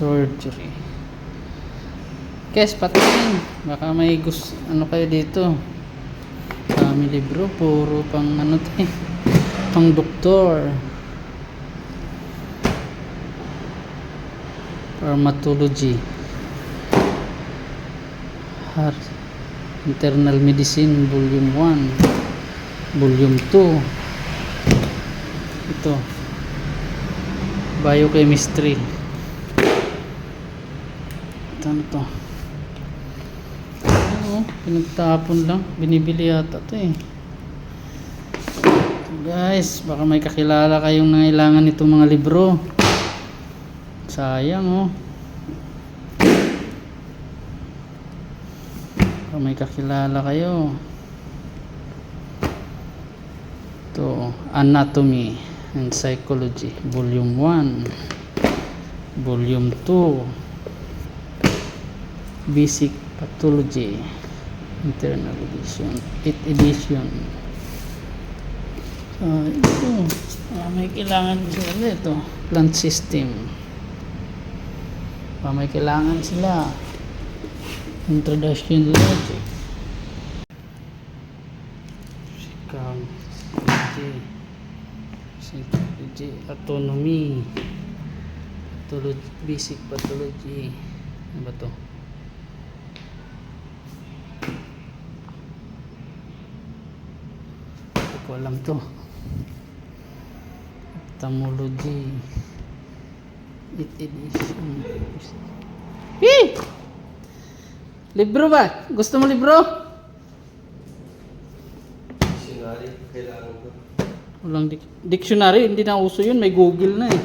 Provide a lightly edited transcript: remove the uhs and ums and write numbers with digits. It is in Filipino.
surgery. Kes, patayin. Baka may gusto, ano kayo dito. Kami libro, puro pang ano to eh. Pang doktor. Dermatology. Heart. Internal Medicine, Volume 1. Volume 2. Ito. Biochemistry. Ito ano to? Pinagtapon lang, binibili yata ito eh. So guys, baka may kakilala kayong nangailangan nitong mga libro. Sayang oh. Baka may kakilala kayo. Ito, Anatomy and Psychology, Volume 1, Volume 2, Basic Pathology, Internal Edition, 8th edition. Ito, may kailangan sila ito, plant system. May kailangan sila. Introduction logic. Psychology, autonomy, pathology, basic pathology. Ano ba to? Hindi ko alam to. Ophthalmology, 8th edition. Libro ba? Gusto mo libro? Dictionary, kailangan ko. Walang dictionary, hindi na uso yun. May Google na eh.